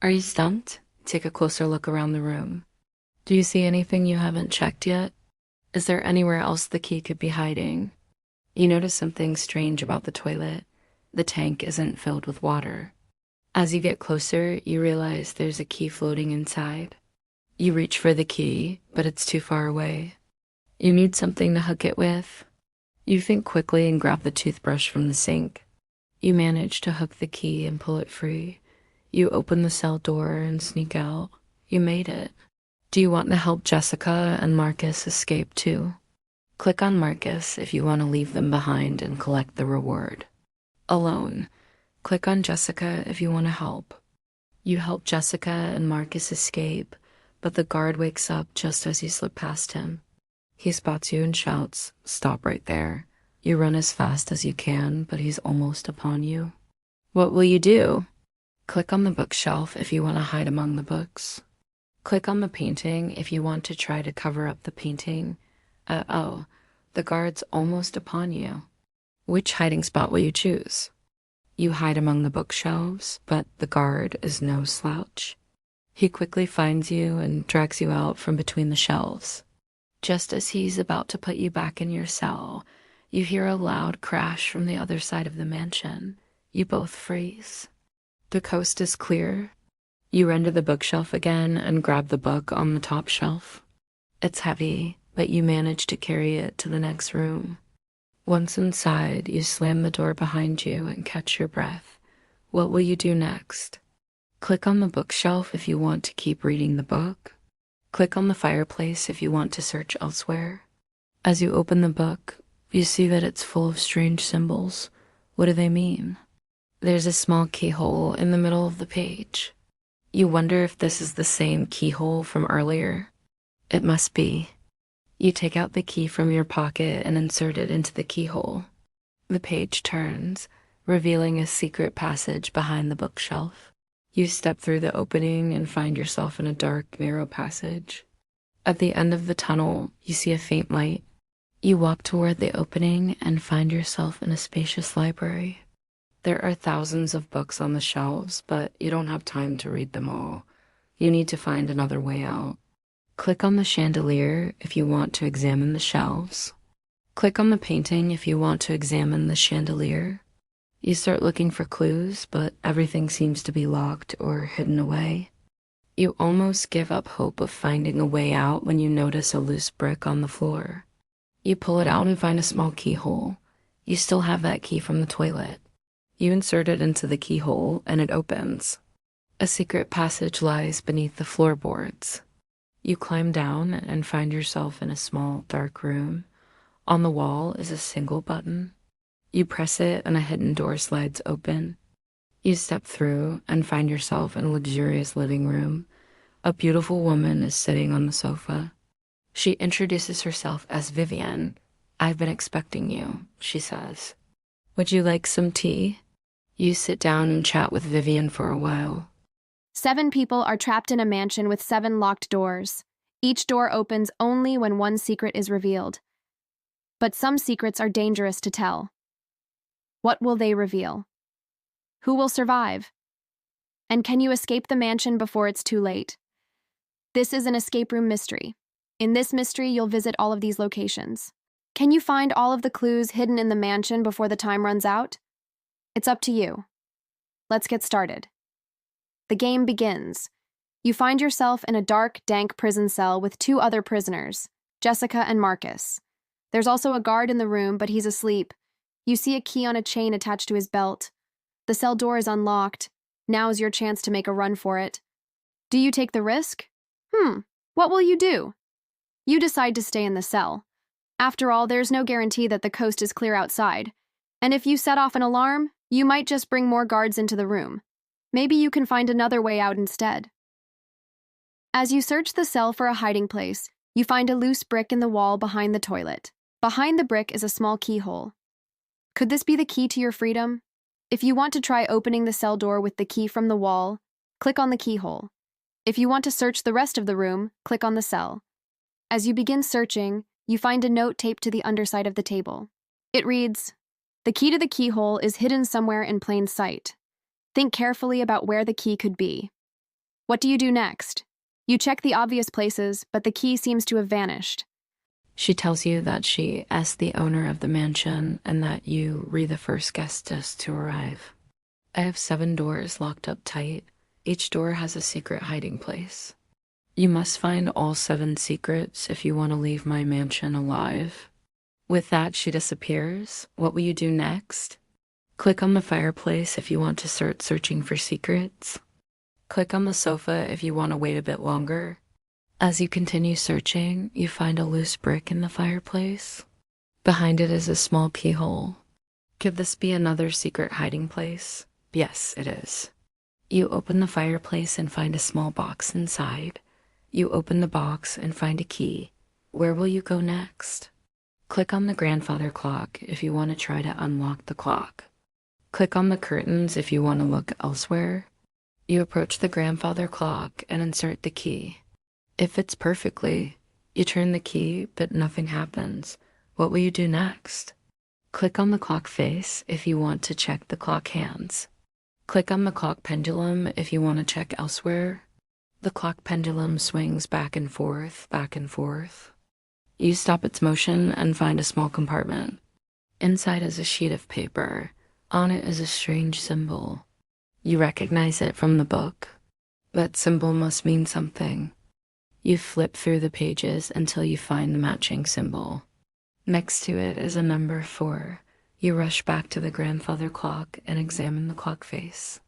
Are you stumped? Take a closer look around the room. Do you see anything you haven't checked yet? Is there anywhere else the key could be hiding? You notice something strange about the toilet. The tank isn't filled with water. As you get closer, you realize there's a key floating inside. You reach for the key, but it's too far away. You need something to hook it with. You think quickly and grab the toothbrush from the sink. You manage to hook the key and pull it free. You open the cell door and sneak out. You made it. Do you want to help Jessica and Marcus escape too? Click on Marcus if you want to leave them behind and collect the reward. Alone. Click on Jessica if you want to help. You help Jessica and Marcus escape, but the guard wakes up just as you slip past him. He spots you and shouts, "Stop right there." You run as fast as you can, but he's almost upon you. What will you do? Click on the bookshelf if you want to hide among the books. Click on the painting if you want to try to cover up the painting. Oh, the guard's almost upon you. Which hiding spot will you choose? You hide among the bookshelves, but the guard is no slouch. He quickly finds you and drags you out from between the shelves. Just as he's about to put you back in your cell, you hear a loud crash from the other side of the mansion. You both freeze. The coast is clear. You run to the bookshelf again and grab the book on the top shelf. It's heavy, but you manage to carry it to the next room. Once inside, you slam the door behind you and catch your breath. What will you do next? Click on the bookshelf if you want to keep reading the book. Click on the fireplace if you want to search elsewhere. As you open the book, you see that it's full of strange symbols. What do they mean? There's a small keyhole in the middle of the page. You wonder if this is the same keyhole from earlier. It must be. You take out the key from your pocket and insert it into the keyhole. The page turns, revealing a secret passage behind the bookshelf. You step through the opening and find yourself in a dark, narrow passage. At the end of the tunnel, you see a faint light. You walk toward the opening and find yourself in a spacious library. There are thousands of books on the shelves, but you don't have time to read them all. You need to find another way out. Click on the chandelier if you want to examine the shelves. Click on the painting if you want to examine the chandelier. You start looking for clues, but everything seems to be locked or hidden away. You almost give up hope of finding a way out when you notice a loose brick on the floor. You pull it out and find a small keyhole. You still have that key from the toilet. You insert it into the keyhole and it opens. A secret passage lies beneath the floorboards. You climb down and find yourself in a small, dark room. On the wall is a single button. You press it and a hidden door slides open. You step through and find yourself in a luxurious living room. A beautiful woman is sitting on the sofa. She introduces herself as Vivian. "I've been expecting you," she says. "Would you like some tea?" You sit down and chat with Vivian for a while. 7 people are trapped in a mansion with 7 locked doors. Each door opens only when one secret is revealed. But some secrets are dangerous to tell. What will they reveal? Who will survive? And can you escape the mansion before it's too late? This is an escape room mystery. In this mystery, you'll visit all of these locations. Can you find all of the clues hidden in the mansion before the time runs out? It's up to you. Let's get started. The game begins. You find yourself in a dark, dank prison cell with 2 other prisoners, Jessica and Marcus. There's also a guard in the room, but he's asleep. You see a key on a chain attached to his belt. The cell door is unlocked. Now's your chance to make a run for it. Do you take the risk? What will you do? You decide to stay in the cell. After all, there's no guarantee that the coast is clear outside. And if you set off an alarm, you might just bring more guards into the room. Maybe you can find another way out instead. As you search the cell for a hiding place, you find a loose brick in the wall behind the toilet. Behind the brick is a small keyhole. Could this be the key to your freedom? If you want to try opening the cell door with the key from the wall, click on the keyhole. If you want to search the rest of the room, click on the cell. As you begin searching, you find a note taped to the underside of the table. It reads, "The key to the keyhole is hidden somewhere in plain sight. Think carefully about where the key could be." What do you do next? You check the obvious places, but the key seems to have vanished. She tells you that she asked the owner of the mansion and that you re the first guestess to arrive. I have 7 doors locked up tight. Each door has a secret hiding place. You must find all 7 secrets if you want to leave my mansion alive. With that, she disappears. What will you do next? Click on the fireplace if you want to start searching for secrets. Click on the sofa if you want to wait a bit longer. As you continue searching, you find a loose brick in the fireplace. Behind it is a small keyhole. Could this be another secret hiding place? Yes, it is. You open the fireplace and find a small box inside. You open the box and find a key. Where will you go next? Click on the grandfather clock if you want to try to unlock the clock. Click on the curtains if you want to look elsewhere. You approach the grandfather clock and insert the key. It fits perfectly. You turn the key, but nothing happens. What will you do next? Click on the clock face if you want to check the clock hands. Click on the clock pendulum if you want to check elsewhere. The clock pendulum swings back and forth, back and forth. You stop its motion and find a small compartment. Inside is a sheet of paper. On it is a strange symbol. You recognize it from the book. That symbol must mean something. You flip through the pages until you find the matching symbol. Next to it is a number 4. You rush back to the grandfather clock and examine the clock face.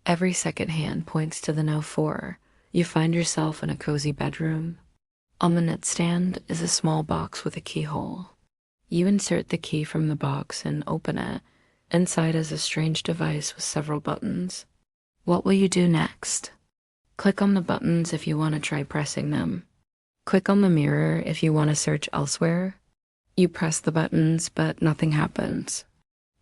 Every second hand points to the no 4. You find yourself in a cozy bedroom. On the nightstand is a small box with a keyhole. You insert the key from the box and open it. Inside is a strange device with several buttons. What will you do next? Click on the buttons if you want to try pressing them. Click on the mirror if you want to search elsewhere. You press the buttons, but nothing happens.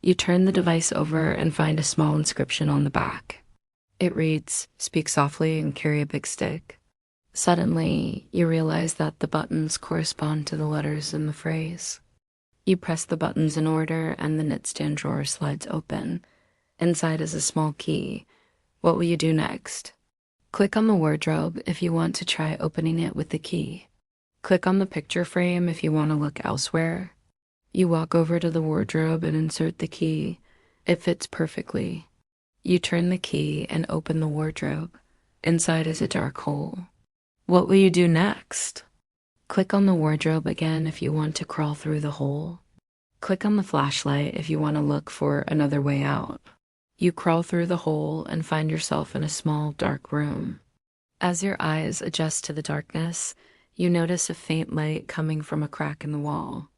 You turn the device over and find a small inscription on the back. It reads, "Speak softly and carry a big stick." Suddenly, you realize that the buttons correspond to the letters in the phrase. You press the buttons in order and the nightstand drawer slides open. Inside is a small key. What will you do next? Click on the wardrobe if you want to try opening it with the key. Click on the picture frame if you want to look elsewhere. You walk over to the wardrobe and insert the key. It fits perfectly. You turn the key and open the wardrobe. Inside is a dark hole. What will you do next? Click on the wardrobe again if you want to crawl through the hole. Click on the flashlight if you want to look for another way out. You crawl through the hole and find yourself in a small, dark room. As your eyes adjust to the darkness, you notice a faint light coming from a crack in the wall.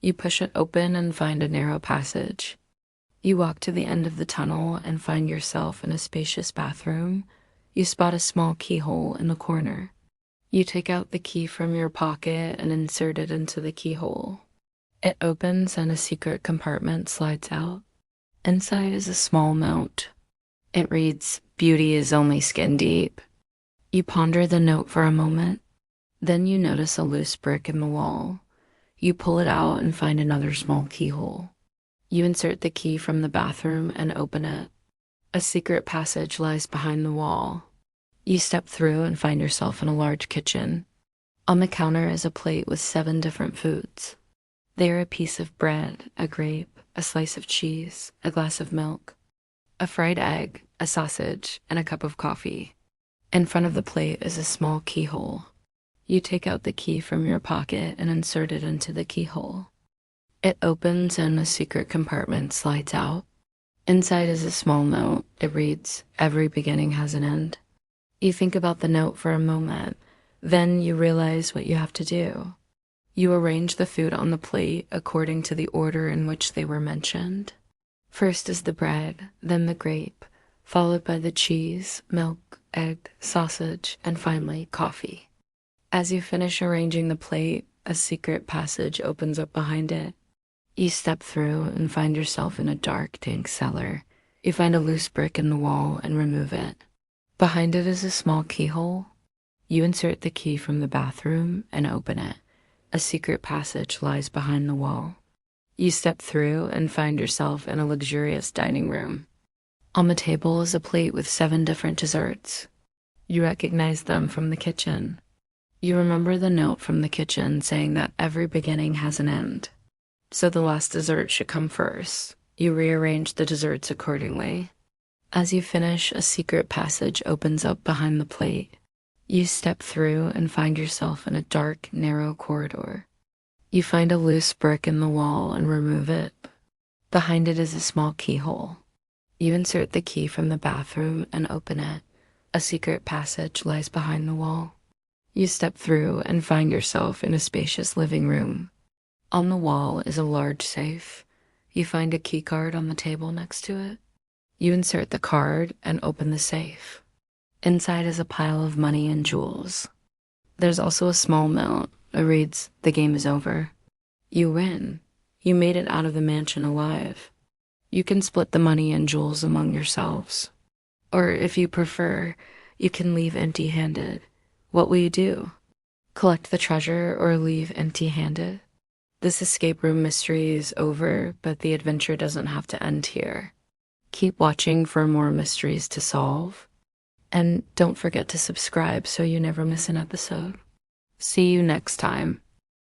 You push it open and find a narrow passage. You walk to the end of the tunnel and find yourself in a spacious bathroom. You spot a small keyhole in the corner. You take out the key from your pocket and insert it into the keyhole. It opens and a secret compartment slides out. Inside is a small note. It reads, "Beauty is only skin deep." You ponder the note for a moment. Then you notice a loose brick in the wall. You pull it out and find another small keyhole. You insert the key from the bathroom and open it. A secret passage lies behind the wall. You step through and find yourself in a large kitchen. On the counter is a plate with 7 different foods. They are a piece of bread, a grape, a slice of cheese, a glass of milk, a fried egg, a sausage, and a cup of coffee. In front of the plate is a small keyhole. You take out the key from your pocket and insert it into the keyhole. It opens and a secret compartment slides out. Inside is a small note. It reads, "Every beginning has an end." You think about the note for a moment. Then you realize what you have to do. You arrange the food on the plate according to the order in which they were mentioned. First is the bread, then the grape, followed by the cheese, milk, egg, sausage, and finally coffee. As you finish arranging the plate, a secret passage opens up behind it. You step through and find yourself in a dark, dank cellar. You find a loose brick in the wall and remove it. Behind it is a small keyhole. You insert the key from the bathroom and open it. A secret passage lies behind the wall. You step through and find yourself in a luxurious dining room. On the table is a plate with 7 different desserts. You recognize them from the kitchen. You remember the note from the kitchen saying that every beginning has an end. So the last dessert should come first. You rearrange the desserts accordingly. As you finish, a secret passage opens up behind the plate. You step through and find yourself in a dark, narrow corridor. You find a loose brick in the wall and remove it. Behind it is a small keyhole. You insert the key from the bathroom and open it. A secret passage lies behind the wall. You step through and find yourself in a spacious living room. On the wall is a large safe. You find a key card on the table next to it. You insert the card and open the safe. Inside is a pile of money and jewels. There's also a small note. It reads, "The game is over." You win. You made it out of the mansion alive. You can split the money and jewels among yourselves. Or if you prefer, you can leave empty-handed. What will you do? Collect the treasure or leave empty-handed? This escape room mystery is over, but the adventure doesn't have to end here. Keep watching for more mysteries to solve. And don't forget to subscribe so you never miss an episode. See you next time.